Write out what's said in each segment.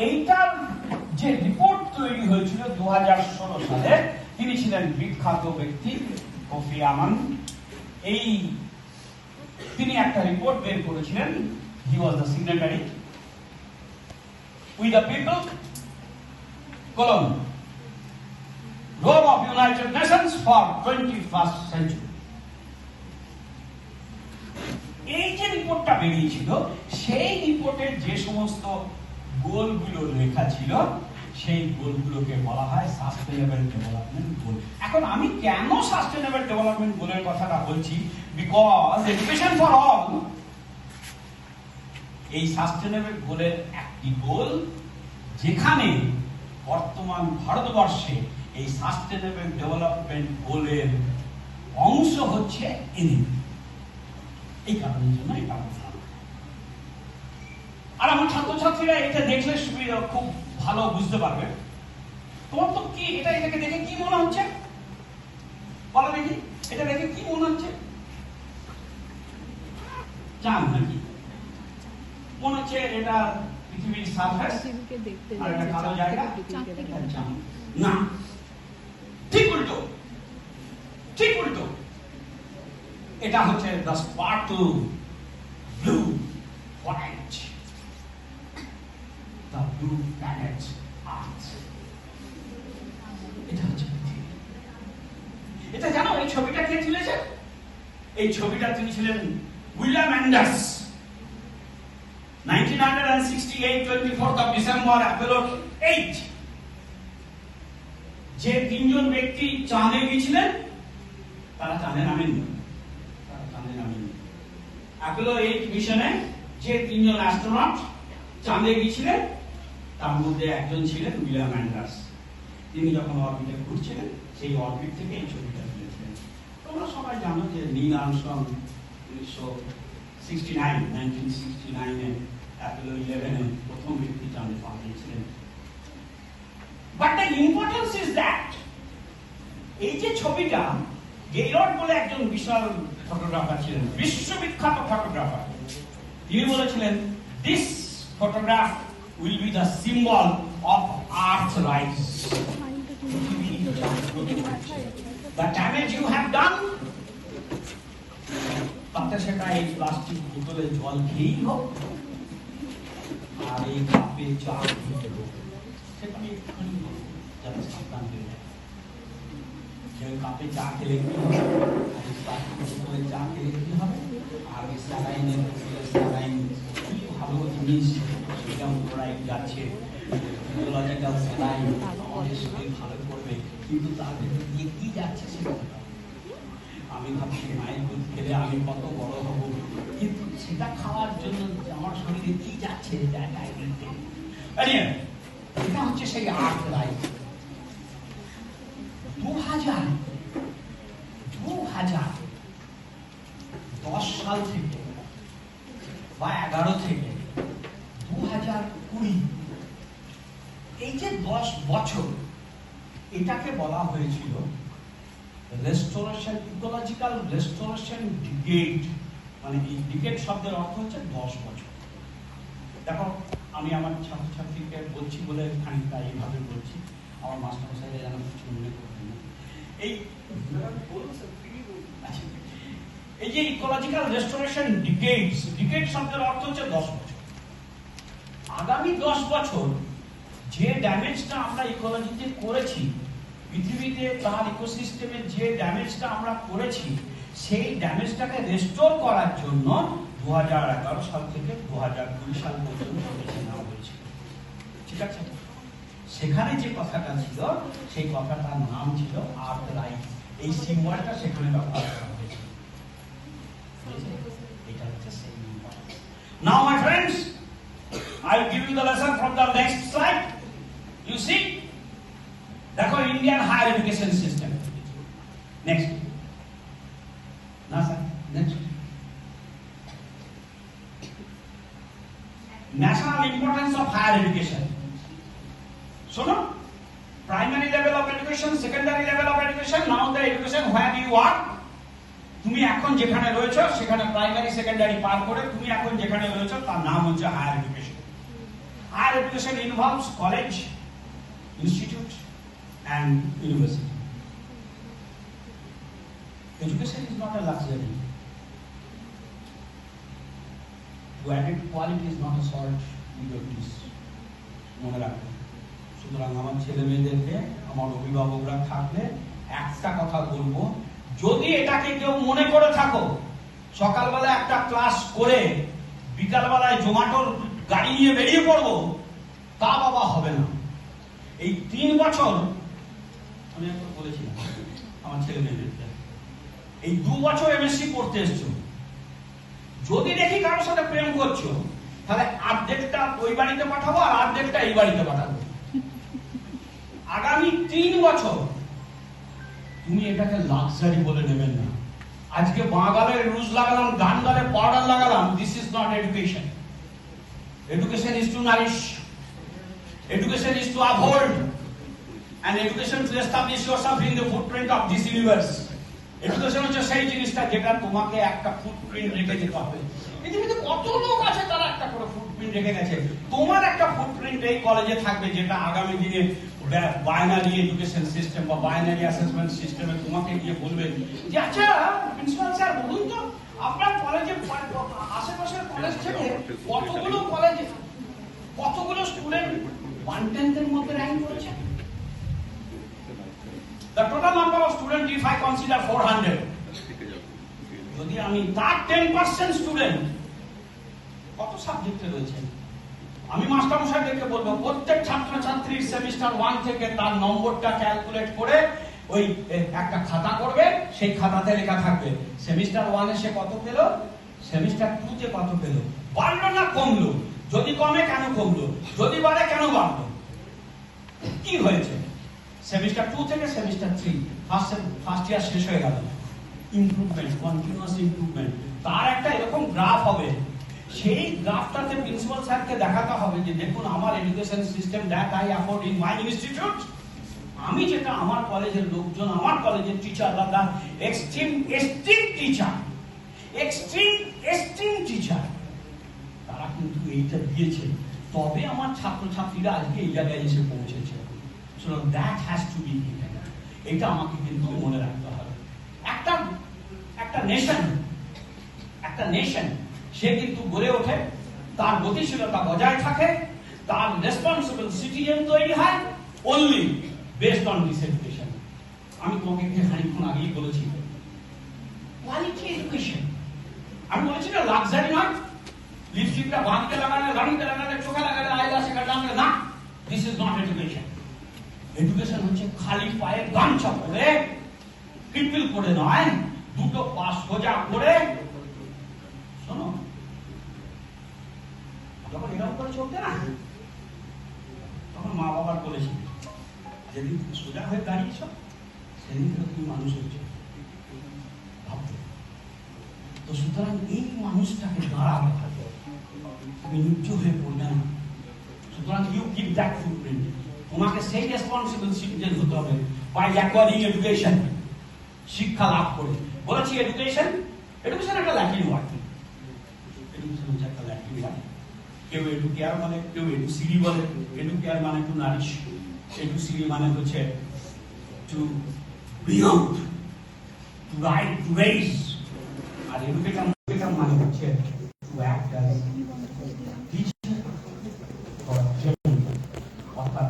এইটার যে রিপোর্ট তৈরি হয়েছিল 2016 সালে, তিনি ছিলেন বিখ্যাত ব্যক্তি কোফি আনান। তিনি একটা রিপোর্ট বের করেছিলেন। He was the signatory. We the people, role of United Nations for 21st century। এই যে রিপোর্টটা বেরিয়েছিল, সেই রিপোর্টের যে সমস্ত গোলগুলো লেখা ছিল, সেই গোলগুলোকে বলা হয় সাস্টেনেবল ডেভেলপমেন্ট গোল। এখন আমি কেন সাস্টেনেবল ডেভেলপমেন্ট গোলের কথাটা বলছি? বিকজ এডুকেশন ফর অল এই সাস্টেনেবল গোলের একটি গোল, যেখানে বর্তমান ভারতবর্ষে এই সাস্টেনেবল ডেভেলপমেন্ট গোলের অংশ হচ্ছে এনএডি। এই কারণের জন্য এটা বললাম। আর আমার ছাত্রছাত্রীরা এটা দেখলে খুব ভালো বুঝতে পারবে। তোমার তো কি এটাকে দেখে কি মনে হচ্ছে বলো দেখি? এটা দেখে কি মনে হচ্ছে? চাঁদ নাকি? মনে হচ্ছে এটা পৃথিবীর সারফেস আর একটা কালো জায়গা। না, ঠিক উল্টো, ঠিক উল্টো। এটা হচ্ছে the sparkle blue white, the blue planet earth. এটা হচ্ছে পৃথিবী। এটা জানো এই ছবিটা কে তুলেছে? এই ছবিটা তিনি ছিলেন William Anders. 1968, 24th of December, Apollo 8। যে তিনজন ব্যক্তি চাঁদে গিয়েছিলেন, তারা চাঁদে নামেননি। অ্যাপোলো 8 মিশনে যে তিনজন অ্যাস্ট্রোনট চাঁদে গিয়েছিলেন, তার মধ্যে একজন ছিলেন উইলিয়াম অ্যান্ডার্স। তিনি যখন অরবিটে ঘুরছিলেন, সেই অরবিট থেকে এই ছবিটা তুলেছিলেন। তোমরা সবাই জানো যে নীল আর্মস্ট্রং 1969 অ্যাপোলো 11 প্রথম ব্যক্তি চাঁদে পা দিয়েছিলেন। But the importance is that এই যে ছবিটা, গেইলর্ড বলে একজন বিশাল ফটোগ্রাফার ছিলেন, বিশ্ববিখ্যাত ফটোগ্রাফার। তিনি বলেছিলেন, this photograph will be the symbol of earth rise. The damage you have done, তাতে সেটা এই প্লাস্টিক বোতলে জল খেয়েই হোক আর এই কাপে চা খেতে হোক, সেটা একটুখানি যাতে সাবধান হয়ে যায়। যে কাপে চা খেলে কি হবে, চা খেলে কি হবে, আর স্যালাইনের স্যালাইন কি ভালো জিনিস, সেটা ক্লোরাইড যাচ্ছে, ফিজিওলজিক্যাল স্যালাইন আমাদের শরীর ভালো করবে, কিন্তু তার ভেতর দিয়ে কি যাচ্ছে সেটা আমি ভাবছি মায়ের দুধ খেলে আমি কত বড় হব, কিন্তু সেটা খাওয়ার জন্য আমার শরীরে কি যাচ্ছে এটা হচ্ছে সেই আর্থ রাইজ। 2010 সাল থেকে বা 11 থেকে 2020, এই যে 10 বছর, এটাকে বলা হয়েছিল রেস্টোরেশন, ইকোলজিক্যাল রেস্টোরেশন ডিকেড। মানে এই ডিকেড শব্দের অর্থ হচ্ছে 10 বছর। দেখো, আমি আমার ছাত্রছাত্রীকে বলছি বলে খানিকটা এইভাবে বলছি, আমার মাস্টারমশাইরা যেন কিছু মনে করবেন না। এই যে ইকোলজিক্যাল রেস্টোরেশন ডিকেডস, ডিকেড শব্দের অর্থ হচ্ছে 10 বছর। আগামী 10 বছর যে ড্যামেজটা আমরা ইকোলজিতে করেছি, পৃথিবীতে তার ইকোসিস্টেমে যে ড্যামেজটা আমরা করেছি, সেই ড্যামেজটাকে রেস্টোর করার জন্য 2011 সাল থেকে 2020 সাল পর্যন্ত বেছে নেওয়া হয়েছিল। ঠিক আছে? সেখানে যে কথাটা ছিল, সেই কথাটার নাম ছিল আর্থ রাইজ। এই সিম্বলটা সেখানে ব্যবহার করা হয়েছিল। এটা হচ্ছে সেই importance. Now my friends, I will give you the lesson from the next slide. You see, দেখো Indian higher education system. Next, না sir, next. National importance of higher education. শোনো, primary level of education, secondary level of education, now the education where you are. তুমি এখন যেখানে রয়েছো সেখানে primary secondary পার করে তুমি এখন যেখানে রয়েছো তার নাম হচ্ছে higher education. Higher education involves college, institute, and university. Education is not a luxury. To added quality is not a salt in your dish. মনে রাখবেন। সুতরাং আমার ছেলে মেয়েদেরকে, আমার অভিভাবকরা থাকলে একটা কথা বলবো, যদি এটাকে কেউ মনে করে থাকো সকালবেলা একটা ক্লাস করে বিকালবেলায় জোম্যাটোর গাড়ি নিয়ে বেরিয়ে পড়বো, তা বাবা হবে না। এই 3 বছর আমি একবার বলেছিলাম আমার ছেলে মেয়েদেরকে, এই 2 বছর এমএসসি পড়তে এসছো, যদি দেখি কারোর সাথে প্রেম করছো, তাহলে অর্ধেকটা ওই বাড়িতে পাঠাবো আর অর্ধেকটা এই বাড়িতে পাঠাবো। আগামী 3 বছর তুমি এটাকে লাক্সারি বলে নেবেন না। আজকে বাঙালে রুজ লাগালাম, গান গালে পাউডার লাগালাম, this is not education. Education is to nourish, education is to uphold, and education to establish yourself in the footprint of this universe. Education হচ্ছে সেই জিনিসটা যেটা তোমাকে একটা ফুটপ্রিন্ট রেখে যেতে হবে। পৃথিবীতে কত লোক আছে তারা একটা করে ফুটপ্রিন্ট রেখে গেছে, তোমার একটা ফুটপ্রিন্ট এই কলেজে থাকবে, যেটা আগামী দিনে বাইনারি এডুকেশন সিস্টেম বা বাইনারি অ্যাসেসমেন্ট সিস্টেমে তোমাকে গিয়ে বলবেন যে আচ্ছা প্রিন্সিপাল স্যার বলুন তো আপনার কলেজে আশেপাশের কলেজ থেকে কতগুলো স্টুডেন্ট 1/10 এর মধ্যে র্যাঙ্ক করেছে? The total number of students, if I consider 400, যদি আমি তার 10% স্টুডেন্ট কত সাবজেক্টে রয়েছে, আমি মাস্টারমশাইদেরকে বলবো প্রত্যেক ছাত্রছাত্রীর সেমিস্টার 1 থেকে তার নম্বরটা ক্যালকুলেট করে ওই একটা খাতা করবে, সেই খাতাতে লেখা থাকবে সেমিস্টার 1 এ সে কত পেল, সেমিস্টার 2 তে কত পেল, বাড়লো না কমলো, যদি কমে কেন কমলো, যদি বাড়ে কেন বাড়লো, কি হয়েছে। সেমিস্টার 2 থেকে সেমিস্টার 3 ফার্স্ট ইয়ার শেষ হয়ে গেল, ইমপ্রুভমেন্ট, কন্টিনিউয়াস ইমপ্রুভমেন্ট, তার একটা এরকম গ্রাফ হবে। সেই গ্রাফটাতে প্রিন্সিপাল স্যারকে দেখাতে হবে যে দেখুন আমার education system that I afford in my institute, আমি যেটা আমার কলেজের লোকজন, আমার কলেজের টিচাররা দা এক্সট্রিম টিচার, এক্সট্রিম টিচার, তারা কিন্তু এইটা দিয়েছে, তবে আমার ছাত্রছাত্রীরা আজকে এই জায়গায় এসে পৌঁছেছে। So that has to be given. এটা আমাকে কিন্তু মনে রাখতে হবে। একটা নেশন সে কিন্তু গড়ে ওঠে, তার গতিশীলতা বজায় থাকে, তার রেসপন্সিবল সিটিজেন তৈরি হয় only based on this education. আমি তোমাকে খানিকক্ষণ আগেই বলেছি কোয়ালিটি এডুকেশন। আমি বলেছি না লাক্সারি নয়, লিপস্টিকটা বাঁধতে লাগালে, গাড়িতে লাগালে, চোখে লাগালে, আইলাসে লাগালে না, this is not education. Education হচ্ছে খালি পায়ে গামছা পরে, পিপিল করে নয়, দুটো পা সোজা করে। শোনো, যখন এরকম করে চলতে না, তখন মা বাবার বলেছিল যেদিন তুমি সোজা হয়ে দাঁড়িয়েছ সেদিন থেকে তুমি মানুষ হয়েছ, ভাবতে। তো সুতরাং এই মানুষটাকে দাঁড়াবে, তুমি নিচু হয়ে পড়বে না। সুতরাং ইউ কিপ দ্যাট ফুটপ্রিন্ট। তোমাকে সেই রেসপন্সিবল সিটিজেন হতে হবে বাই অ্যাকোয়ারিং এডুকেশন, শিক্ষা লাভ করে। বলেছি এডুকেশন একটা ল্যাটিন ওয়ার্ড, এডুকেশন হচ্ছে একটা ল্যাটিন ওয়ার্ড। কেউ এডুকেয়ার বলে, কেউ এডুসিরি বলে। এডুকেয়ার মানে টু নারিশ, এডুসিরি মানে হচ্ছে to bring out, to write, to raise. আর এডুকেশন মানে হচ্ছে to act as teacher for children, অর্থাৎ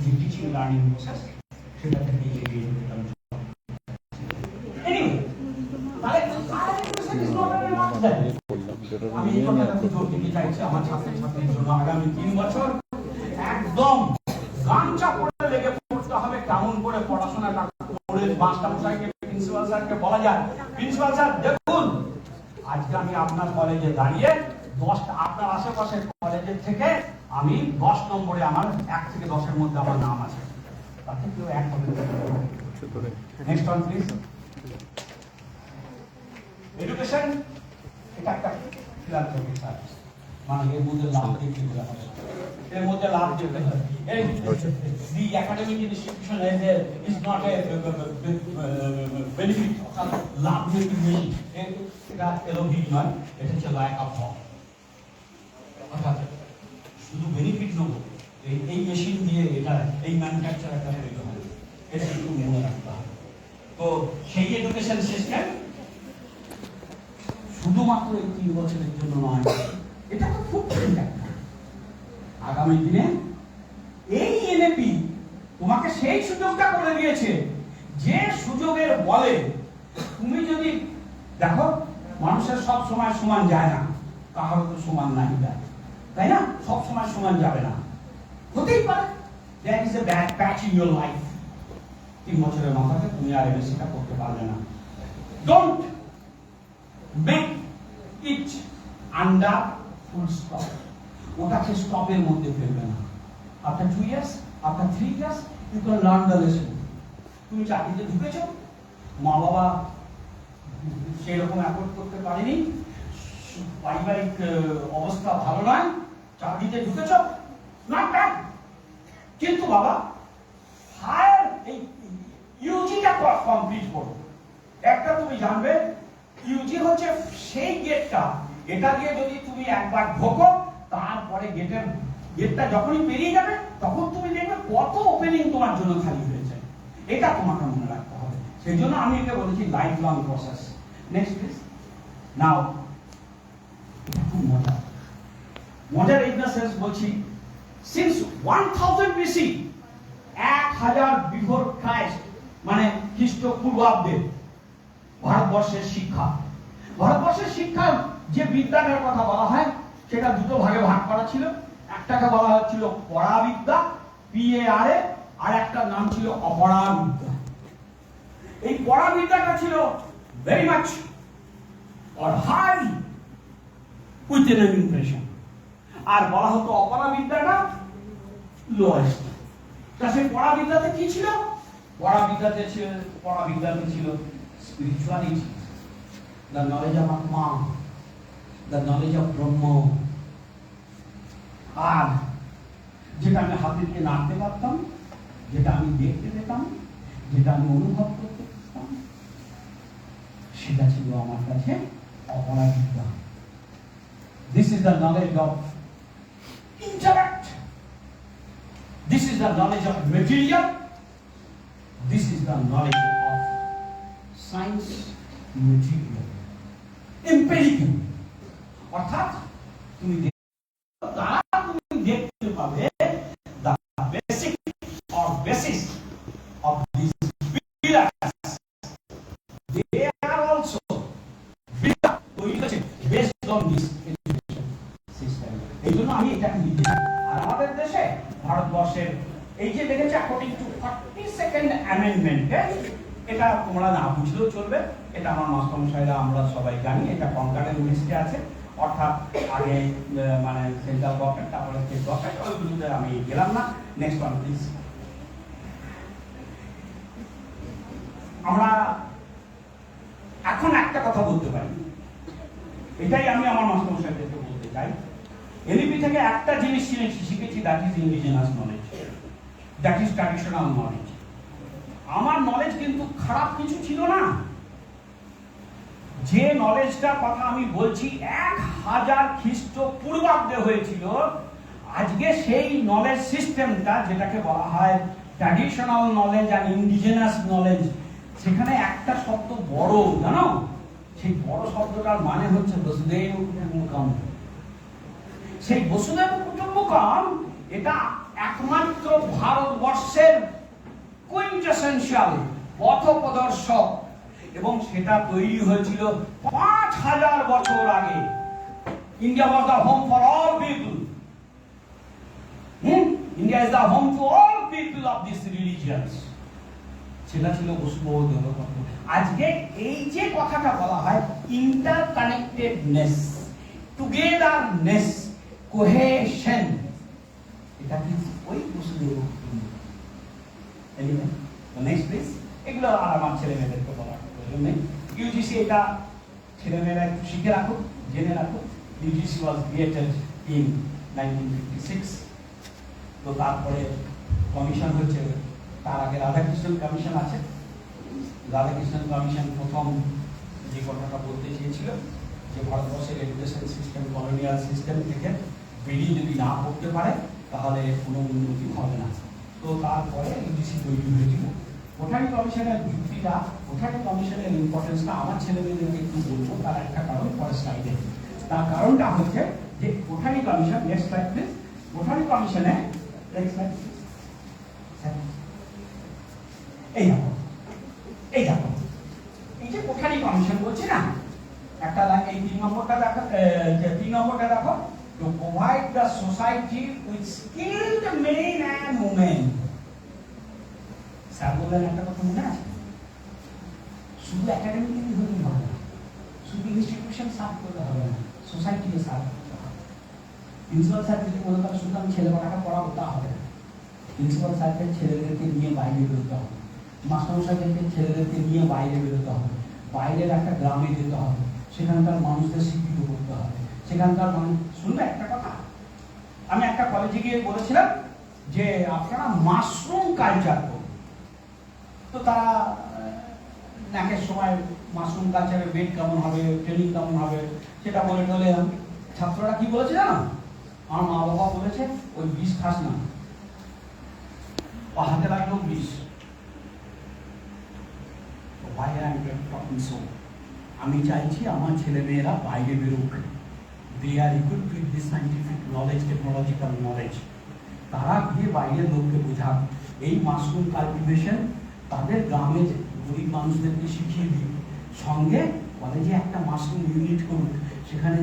যে টিচিং লার্নিং প্রসেস সেটা থেকে এগিয়ে যেতে হবে। আমি এই কথাটাকে জোর দিতে চাইছি আমার ছাত্রছাত্রীর জন্য, আগামী 3 বছর একদম গামছা পড়ে লেগে পড়তে হবে। কেমন করে পড়াশোনাটা করে মাস্টারমশাইকে, প্রিন্সিপাল স্যারকে বলা যায়, প্রিন্সিপাল স্যার দেখুন আজকে আমি আপনার কলেজে দাঁড়িয়ে 10টা আপনার আশেপাশের কলেজের থেকে আমি 10 নম্বরে, আমার 1 থেকে 10-এর মধ্যে আমার নাম আছে, তাতে কেউ এক হবে। Next one please. এডুকেশন এটা একটা ফিলান্থ্রপিক সার্ভিস, মানে এর মধ্যে লাভ দেখতে হবে, এর মধ্যে লাভ দেখতে হবে। The academic institution is not a benefit, লাভ দেখতে বেশি, এটা এলোভিক নয়, এটা হচ্ছে লাইক অফ অর্থাৎ শুধু বেনিফিট নেবো, এই মেশিন দিয়ে এটা এই ম্যানুফ্যাকচারারটা তৈরি হবে, এটা একটু মনে রাখতে হবে। তো সেই এডুকেশন সিস্টেম শুধুমাত্র এই 3 বছরের জন্য নয়, এটা তো খুব একটা আগামী দিনে এই এনএপি তোমাকে সেই সুযোগটা করে দিয়েছে, যে সুযোগের বলে তুমি যদি দেখো, মানুষের সব সময় সমান যায় না, কারোর তো সমান নাই যায়, তাই না? সব সময় সমান যাবে না, হতেই পারে there is a bad patch in your life, 3 বছরের মাথাতে তুমি আর এমএসসিটা করতে পারবে না। Don't make it under full stop, ওটাকে স্টপের মধ্যে ফেলবে না। After 2 years, after 3 years, you can learn the lesson. তুমি চাকরিতে ঢুকেছো, মা বাবা সেরকম অ্যাফোর্ড করতে পারেনি, পারিবারিক অবস্থা ভালো নয়, চাকরিতে ঢুকেছো, নট ব্যাড, কিন্তু বাবা হায়ার এই ইউজিটা কমপ্লিট করো। একটা তুমি জানবে, ইউজি হচ্ছে সেই গেটটা, এটা দিয়ে যদি তুমি একবার ঢোকো, তারপরে গেটটা যখনই পেরিয়ে যাবে, তখন তুমি দেখবে কত ওপেনিং তোমার জন্য খালি হয়েছে। এটা তোমাকে মনে রাখতে হবে। সেই জন্য আমি এটা বলেছি life long process. Next please. Now এটা খুব মজার ইন দ্য সেন্স বলছি, সিন্স 1000 বিসি, 1000 বিফোর ক্রাইস্ট, মানে খ্রিস্টপূর্বাব্দে ভারতবর্ষের শিক্ষার যে বিদ্যাটার কথা বলা হয়, সেটা দুটো ভাগে ভাগ করা ছিল। একটাকে বলা হচ্ছিল পরাবিদ্যা, PARA, আর একটা নাম ছিল অপরাবিদ্যা। এই পরাবিদ্যাটা ছিল very much or high with an impression, আর বলা হতো অপরাবিদ্যাটা লোয়েস্ট। তা সেই পরাবিদ্যাতে কি ছিল? পরাবিদ্যাতে ছিল spirituality, the knowledge of Atma, the knowledge of Brahma, আর যেটা আমি হাতে দিয়ে নাড়তে পারতাম, যেটা আমি দেখতে পেতাম, যেটা আমি অনুভব করতে পারতাম, সেটা ছিল আমার কাছে অপরাবিদ্যা। This is the knowledge of intellect. This is the knowledge of material. This is the knowledge of science, material, empirical. অর্থাৎ তুমি দেখতে পাবে the basic or basis of these pillars. They are also based on this education system. এই জন্য আমি এটা লিখি। আর আমাদের দেশে ভারতবর্ষের এই যে দেখেছে according to 42nd amendment, এটা তোমরা না বুঝলেও চলবে, এটা আমার মাস্টারমশাইরা আমরা সবাই জানি, এটা কনকার্ডের লিস্টে আছে। অর্থাৎ আগে মানে সেন্ট্রাল গভর্নমেন্ট, তারপরে স্টেট গভর্নমেন্ট, ওইগুলোতে আমি গেলাম না। Next one please. আমরা এখন একটা কথা বলতে পারি, এটাই আমি আমার মাস্টারমশাইদেরকে বলতে চাই। এনইপি থেকে একটা জিনিস শিখেছি, that is indigenous knowledge, that is traditional knowledge. আমার নলেজ কিন্তু খারাপ কিছু ছিল না। যে নলেজটার কথা আমি বলছি 1000 খ্রিস্টপূর্বাব্দে হয়েছিল, আজকে সেই নলেজ সিস্টেমটা, যেটাকে বলা হয় ট্র্যাডিশনাল নলেজ আর ইন্ডিজিনাস নলেজ, সেখানে একটা শব্দ বড়, জানো? সেই বড় শব্দটার মানে হচ্ছে বসুদেব কুটুম্বকম। সেই বসুদেব কুটুম্বকম এটা একমাত্র ভারতবর্ষের কুইন্টেসেনশিয়াল পথপ্রদর্শক, এবং সেটা তৈরি হয়েছিল 5000 বছর আগে। India was the home for all people. India is the home to all people of this religions. সেটা ছিল বসুদেব। আজকে এই যে কথাটা বলা হয় ইন্টারকানেক্টেডনেস, টুগেদারনেস, কোহেশন, এটা কিন্তু ওই বসুদেব। Anyway, next please. এগুলো আর আমার ছেলে মেয়েদেরকে বলার প্রয়োজন নেই। ইউজিসি এটা ছেলেমেয়েরা একটু শিখে রাখো, জেনে রাখো। UGC was created in 1956। তো তারপরে কমিশন হচ্ছে, তার আগে রাধাকৃষ্ণন কমিশন আছে। রাধাকৃষ্ণন কমিশন প্রথম যে কথাটা বলতে চেয়েছিল যে ভারতবর্ষের এডুকেশন সিস্টেম কলোনিয়াল সিস্টেম থেকে বেরিয়ে যদি না পড়তে পারে তাহলে কোনো উন্নতি হবে না। তো তারপরে ইউজিসি তৈরি হয়েছিল। কোঠারি কমিশনের যুক্তিটা, কোঠারি কমিশনের ইম্পর্টেন্সটা আমার ছেলেমেয়েদেরকে একটু বলবো, তার একটা কারণ পরে স্লাইডে। তার কারণটা হচ্ছে যে Kothari commission, next slide please. Kothari কমিশনে নেক্সট স্লাইড, এই দেখো এই দেখো এই যে কোঠারি কমিশন বলছে না, একটা এই 3 নম্বরটা দেখো, 3 নম্বরটা দেখো, to provide the society with skilled men and women। Sir বললেন একটা কথা মনে আছে, শুধু একাডেমিক্যালি হলেই হবে না, শুধু ইনস্টিটিউশন সার্ভ করলে হবে না, সোসাইটিকে সার্ভ করতে হবে। প্রিন্সিপাল স্যার যদি মনে করেন শুধু আমি ছেলে কটাকে পড়াবো তা হবে না, প্রিন্সিপাল স্যারকে ছেলেদেরকে নিয়ে বাইরে বেরোতে হবে, মাস্টারমশাইদেরকে ছেলেদেরকে নিয়ে বাইরে বেরোতে হবে, বাইরের একটা গ্রামে যেতে হবে, সেখানকার মানুষদের শিক্ষিত করতে হবে, সেখানকার মানুষ শুনবে। একটা কথা আমি একটা কলেজে গিয়ে বলেছিলাম যে আপনারা মাশরুম কালচার করুন, তো তারা নাকের সময় মাশরুম কালচারের বেড কেমন হবে, ট্রেনিং কেমন হবে সেটা বলে টলে ছাত্ররা কি বলেছে জানো, আমার মা বাবা বলেছে ওই বিষ খাস না, হাতে লাগলো বিষ। আমি চাইছি আমার ছেলে মেয়েরা বাইরে বেরোক, they are equipped with this scientific knowledge, technological knowledge. তারা গিয়ে বাইরের লোককে বোঝাক এই মাশরুম কাল্টিভেশন তাদের গ্রামে গরিব মানুষদেরকে শিখিয়ে দিই, সঙ্গে কলেজে একটা মাশরুম ইউনিট করুক, সেখানে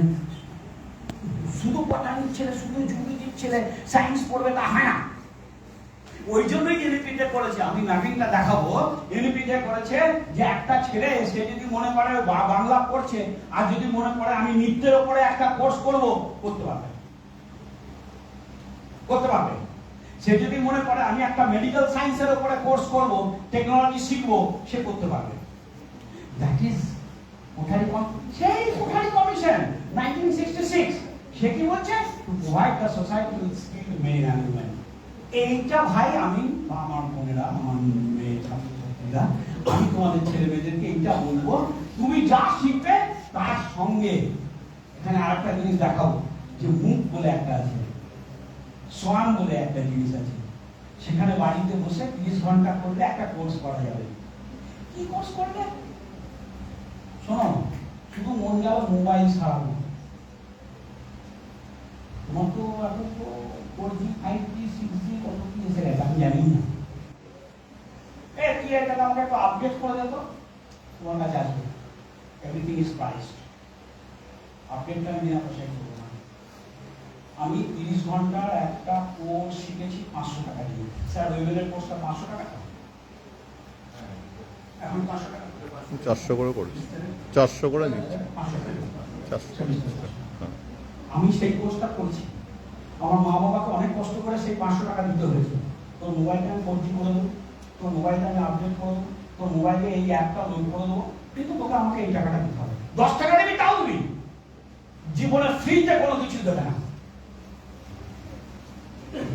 শুধু বটানির ছেলে, শুধু জুলজির ছেলে সায়েন্স পড়বে তা হয় না। ওই জন্যই এনইপিতে করেছে, আমি ম্যাপিংটা দেখাবো, এনইপিতে করেছে যে একটা ছেলে সে যদি মনে করে বাংলা পড়ছে আর যদি মনে করে আমি নৃত্যের উপরে একটা কোর্স করব, করতে পারবে, করতে পারবে। সে যদি মনে করে আমি একটা মেডিকেল সায়েন্সের উপরে কোর্স করব, টেকনোলজি শিখবো, সে করতে পারবে। দ্যাট ইজ কোঠারি কমিশন, সেই কোঠারি কমিশন 1966। সে কি বলছে, to provide the society with skilled men and women. এইটা ভাই আমি আমার বোনেরা, আমার মেয়ে ছাত্রছাত্রীরা, আমি তোমাদের ছেলে মেয়েদেরকে এইটা বলবো, তুমি যা শিখবে তার সঙ্গে এখানে আরেকটা জিনিস দেখাবো, যে মুখ বলে একটা আছে, সোয়ান বলে একটা জিনিস আছে, সেখানে বাড়িতে বসে 30 ঘন্টা করলে একটা কোর্স করা যাবে। কি কোর্স করবে? শোনো, শুধু মন গেল মোবাইল সারাবো, তোমার তো এখন তো 4G 5G 6G কত কি এসে গেছে আমি জানি না। তুই এটা আমাকে একটু আপডেট করে দে তো, তোমার কাছে আসবে, এভরিথিং ইজ প্রাইসড। আপডেটটা আমি বিনা পয়সায় করবো না। আমি 30 ঘন্টার একটা কোর্স শিখেছি 500 টাকা দিয়ে। স্যার ওয়েবেলের কোর্সটা 500 টাকা, এখন 500 টাকা 400 করে করছি, 400 করে নিচ্ছি। আমি সেই কোর্সটা করছি, আমার মা বাবাকে অনেক কষ্ট করে সেই 500 টাকা দিতে হয়েছে। তোর মোবাইলটা আমি 4G করে দেবো, তোর মোবাইলটা আমি আপডেট করে দেবো, তোর মোবাইলে এই অ্যাপটা লোড করে দেবো, কিন্তু তোকে আমাকে এই টাকাটা দিতে হবে। 10 টাকা দিবি তাও দিবি, জীবনে ফ্রিতে কোনো কিছু দেবে না,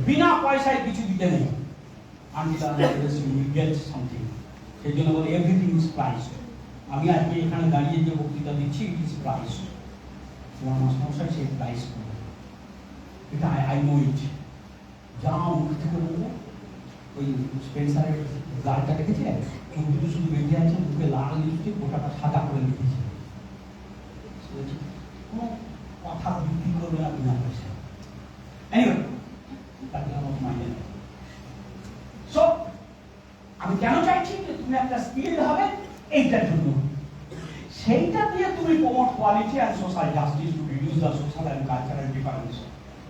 বিনা পয়সায় কিছু দিতে নেই। সেই জন্য বলে এভরিথিং ইজ প্রাইসড। আমি আজকে এখানে দাঁড়িয়ে যে বক্তৃতা দিচ্ছি, ইট ইজ প্রাইসড। তোমার মাস্টারমশাই সেই প্রাইস করবে, এটা আই নো ইট। যা মুখ থেকে বলবে, ওই স্পেন্সারের গালটা দেখেছে, চোখ দুটো শুধু বেঁধে আছে, মুখে লাল লিপস্টিক, গোটাটা সাদা করে লিখেছে, কোনো কথা বিক্রি করবে না বিনা পয়সা। এনিওয়ে, তাকে আমার মাইন্ডে নেই। সো আমি কেন চাইছি যে তুমি একটা স্কিল হবে এইটার জন্য, সেইটা দিয়ে তুমি promote quality and social justice to reduce the social and cultural difference.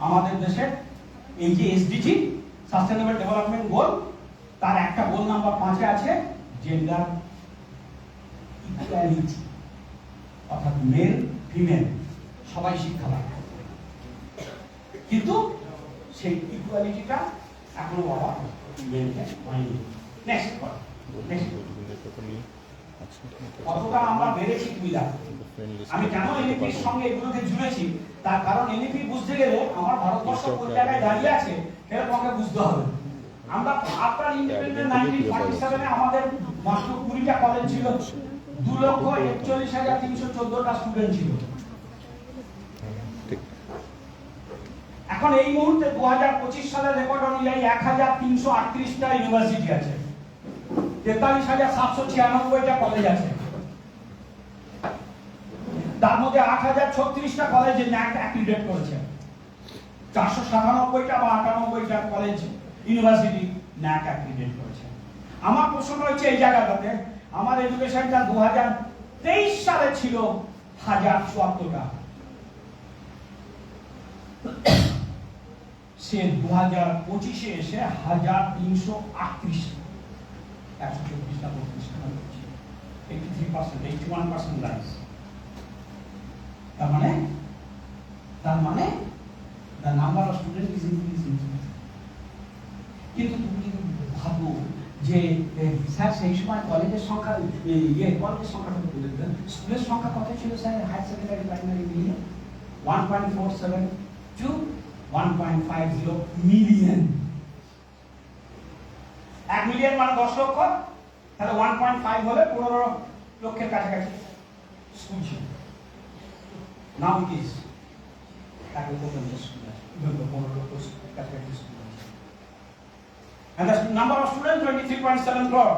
আমাদের দেশের এই যে এসডিজি সাস্টেনেবল ডেভেলপমেন্ট গোল, তার একটা গোল নাম্বার 5-এ আছে জেন্ডার ইকুয়ালিটি, অর্থাৎ মেল ফিমেল সবাই শিক্ষা পায়, কিন্তু সেই ইকুয়ালিটিটা এখনো বাবা মেনটেন হয়নি। নেক্সট কতটা আমরা বেড়েছি তুমি দেখো। আমি কেন এনইপির সঙ্গে এগুলোকে জুড়েছি, তার কারণ এনইপি বুঝতে গেলে আমার ভারতবর্ষ কোন জায়গায় দাঁড়িয়ে আছে সেটা তোমাকে বুঝতে হবে। আমরা আফটার ইন্ডিপেন্ডেন্ট 1947-এ আমাদের মাত্র 20টা কলেজ ছিল, 2,41,314টা স্টুডেন্ট ছিল। এখন এই মুহূর্তে 2025 সালের রেকর্ড অনুযায়ী 1338টা ইউনিভার্সিটি আছে, 43,796টা কলেজ আছে, তার মধ্যে 8,036টা কলেজ ন্যাক অ্যাক্রিডিটেট করেছে, 497টা বা 98টা কলেজ ইউনিভার্সিটি ন্যাক অ্যাক্রিডিটেট করেছে। আমার প্রশ্ন হচ্ছে এই জায়গাটাতে আমার এডুকেশনটা 2023 সালে ছিল 1074টা, সে 2025-এ এসে 1338, 124টা 83%, 81% রাইজ। তার মানে the number of students is increasing। কিন্তু তুমি যদি ভাবো যে স্যার সেই সময় কলেজের সংখ্যা কলেজের সংখ্যা স্কুলের সংখ্যা কত ছিল স্যার হায়ার সেকেন্ডারি প্রাইমারি মিলিয়ে? 1.47 to 1.50 মিলিয়ন। 1 মিলিয়ন মানে 10 লক্ষ, তাহলে 1.5 হলে 15 লক্ষের কাছাকাছি স্কুল ছিল। নাও ইট ইজ 1 লক্ষ 50 স্কুল আছে, 15 লক্ষ কাছাকাছি স্কুল আছে। And the number of students 23.7 crore.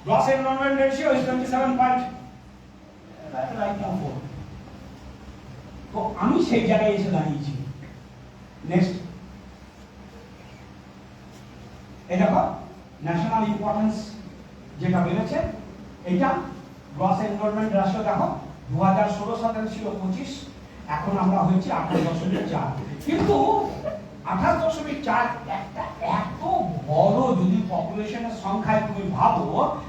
Gross enrollment ratio is 27.4. তো আমি সেই জায়গায় এসে দাঁড়িয়েছি। নেক্সট, এটা ন্যাশনাল ইম্পর্টেন্স যেটা বেড়েছে, এটা গ্রস এনরোলমেন্ট রেশিও দেখো 2016 সালে ছিল 25, এখন আমরা হয়েছি 28.4। কিন্তু 28.4 একটা এত বড়, যদি পপুলেশনের সংখ্যায় তুমি ভাবো,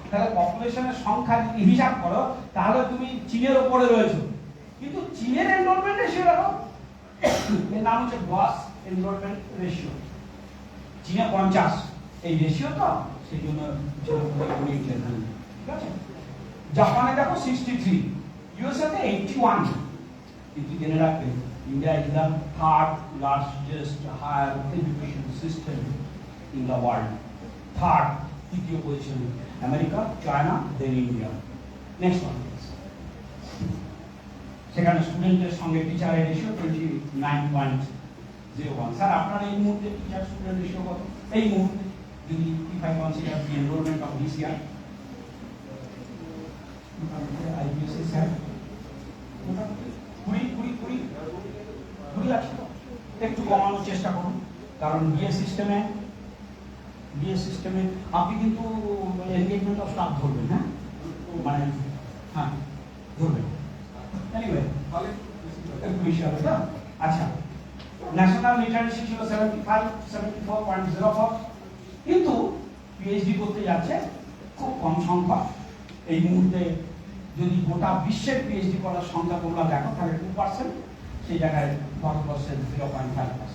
তাহলে পপুলেশনের সংখ্যা যদি হিসাব করো তাহলে তুমি চীনের উপরে রয়েছে। কিন্তু চীনের এনরোলমেন্ট রেশিও দেখো, এর নাম হচ্ছে গ্রস এনরোলমেন্ট রেশিও। চীনে 50 এই রেশিও, তো সেই জন্য ঠিক আছে। জাপানে দেখো 63, ইউএসএ তে 81। কিন্তু জেনে রাখবে India is the third largest higher education system in the world. Third, তৃতীয় পজিশন আমেরিকা, চায়না, দেন ইন্ডিয়া। নেক্সট ওয়ান, সেখানে স্টুডেন্টের সঙ্গে টিচারের রেশিও 29.01। স্যার আপনার এই মুহূর্তে টিচার স্টুডেন্ট রেশিও কত এই মুহূর্তে, যদি if I consider the enrollment of this year? IPSC sir 20 আছে, একটু কমানোর চেষ্টা করুন, কারণ বিএ সিস্টেমে আপনি কিন্তু এনগেজমেন্ট অফ স্টাফ ধরবেন, হ্যাঁ মানে হ্যাঁ ধরবেন। এনিওয়ে একটু বেশি হবে তো। আচ্ছা, ন্যাশনাল লিটারেসি ছিল 74.04, কিন্তু পিএইচডি করতে যাচ্ছে খুব কম সংখ্যা এই মুহূর্তে। যদি গোটা বিশ্বের পিএইচডি করার সংখ্যা তোমরা দেখো তাহলে 2%, সেই জায়গায় ভারতবর্ষের 0.5%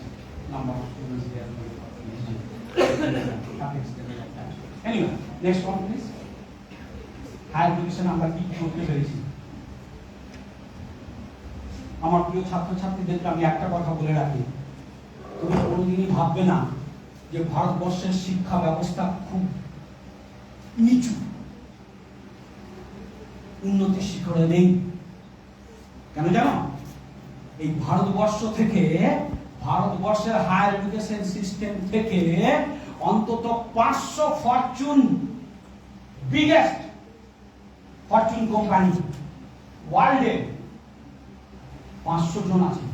number of students their PhD. Anyway next one please. Higher education আমরা কি করতে পেরেছি? আমার প্রিয় ছাত্রছাত্রীদেরকে আমি একটা কথা বলে রাখি, তুমি কোনোদিনই ভাববে না যে ভারতবর্ষের শিক্ষা ব্যবস্থা খুব নিচু, উন্নতির শিখরে নেই। কেন জানো? এই ভারতবর্ষের হায়ার এডুকেশন সিস্টেম থেকে অন্তত 500 বিগেস্ট ফরচুন কোম্পানি ওয়ার্ল্ডে 500 জন আছে,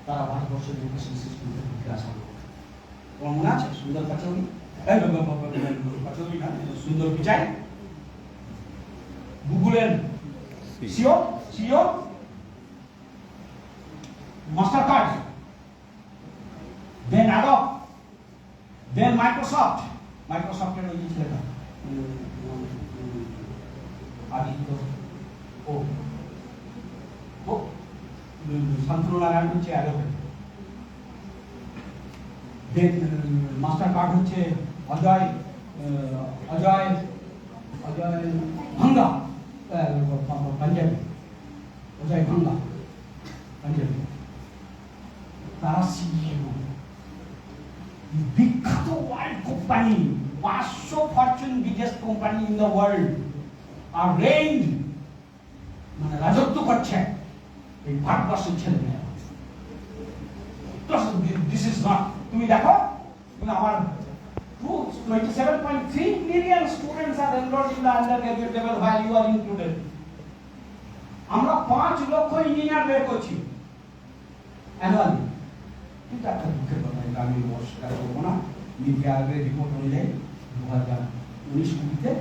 তারা ভারতবর্ষের এডুকেশন সিস্টেম থেকে ক্লাস করে। তোমার মনে আছে সুন্দর পাচৌরি? পাচৌরি না, সুন্দর পিচাই, গুগলের সিও, মাস্টারকার্ড, দেন অ্যাডব, দেন মাইক্রোসফটের ওই ছেলেটা আদিত্য, শান্তনু নারায়ণ হচ্ছে অ্যাডবের, দেন মাস্টারকার্ড হচ্ছে অজয় ভাঙ্গা, পাঞ্জাবি অজয় ভাঙ্গা পাঞ্জাবি, তারা সিইও। বিখ্যাত world company, 500 fortune biggest company in the world আর রাজত্ব করছে এই ভারতবর্ষের ছেলেমেয়েরা। দিস ইজ নট, তুমি দেখো তুমি আমার 27.3 million students are enrolled in the undergraduate level while you are included. আমরা 5 লক্ষ ইঞ্জিনিয়ার বের করছি অ্যানুয়ালি। কিন্তু একটা দুঃখের কথা, এটা আমি অস্বীকার করবো না, নীতি আয়োগের রিপোর্ট অনুযায়ী 2019-20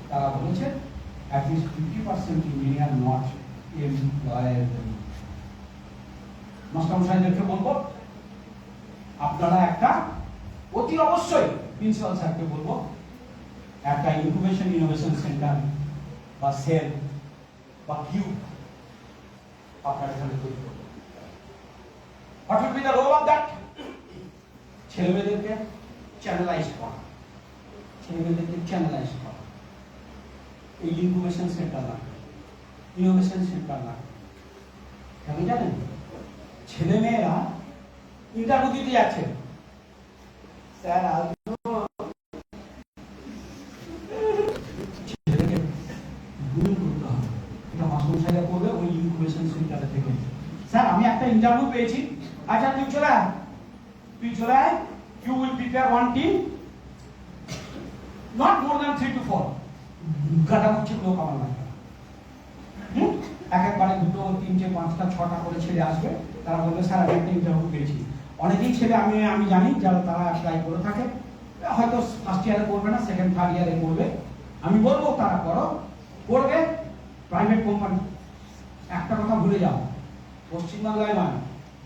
তারা বলেছে অ্যাটলিস্ট 50% ইঞ্জিনিয়ার নট এমপ্লয়েড। মাস্টারমশাইদেরকে বলবো আপনারা একটা অতি অবশ্যই প্রিন্সিপাল স্যারকে বলবো একটা ইনকুবেশন ইনোভেশন সেন্টার বা সেল বা কিউ আপনার এখানে তৈরি করবো। What will be the role of that? ছেলেমেয়েদেরকে চ্যানেলাইজ করা, ছেলেমেয়েদেরকে চ্যানেলাইজ করা। এই ইনকুবেশন সেন্টার না, ইনোভেশন সেন্টার না, কেন জানেন? ছেলেমেয়েরা ইন্টারভিউ দিতে যাচ্ছে, স্যার ছেলেকে গ্রুমিং করতে হবে, এটা মাস্টারমশাইরা করবে ওই ইনকুবেশন সেন্টার থেকে। স্যার আমি একটা ইন্টারভিউ পেয়েছি, আচ্ছা তুই চলে আয়, you will prepare one team, not more than 3 to 4 গাটা হচ্ছে লোক আমার লাগবে। একবারে 2, 3, 5টা 6টা করে ছেলে আসবে, তারা বলবে স্যার আমি একটা ইন্টারভিউ পেয়েছি। অনেকেই ছেলে আমি জানি যারা তারা অ্যাপ্লাই করে থাকে, হয়তো ফার্স্ট ইয়ারে করবে না, সেকেন্ড থার্ড ইয়ারে করবে। আমি বলবো তারা করবে প্রাইভেট কোম্পানি। একটা কথা ভুলে যাও, পশ্চিমবাংলায় নয়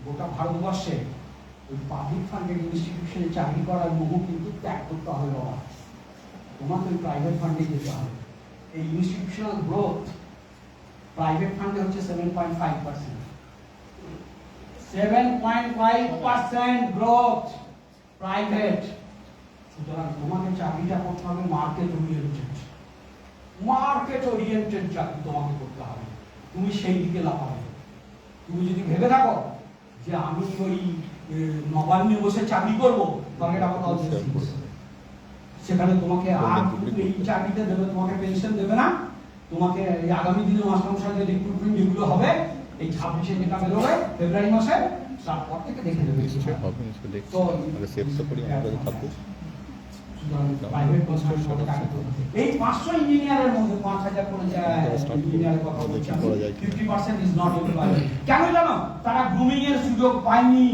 গোটা ভারতবর্ষে ওই পাবলিক ফান্ডেড ইনস্টিটিউশনে চাকরি করার মোহ কিন্তু ত্যাগ করতে হবে বাবা, তোমাকে ওই প্রাইভেট ফান্ডে যেতে হবে। এই ইনস্টিটিউশনাল গ্রোথ প্রাইভেট ফান্ডে হচ্ছে 7.5%, 7.5% গ্রোথ প্রাইভেট। সুতরাং তোমাকে চাকরিটা করতে হবে মার্কেট ওরিয়েন্টেড চাকরি তোমাকে করতে হবে, তুমি সেই দিকে লাফাবে। তুমি যদি ভেবে থাকো যে আমি ওই নবান্নে বসে চাকরি করবো, forget about all this things. সেখানে তোমাকে আর এই চাকরিতে দেবে, তোমাকে পেনশন দেবে না, তোমাকে এই আগামী দিনে মাস্টারমশাইদের রিক্রুটমেন্ট যেগুলো হবে এই 26-এ যেটা বেরোবে ফেব্রুয়ারি মাসে, তারপর থেকে দেখে দেবে। তো এই 500 ইঞ্জিনিয়ারের মধ্যে 5000 করে ইঞ্জিনিয়ারের কথা বলছি, 50% ইজ নট এমপ্লয়েড। কেন জানো? তারা গ্রুমিং এর সুযোগ পায়নি।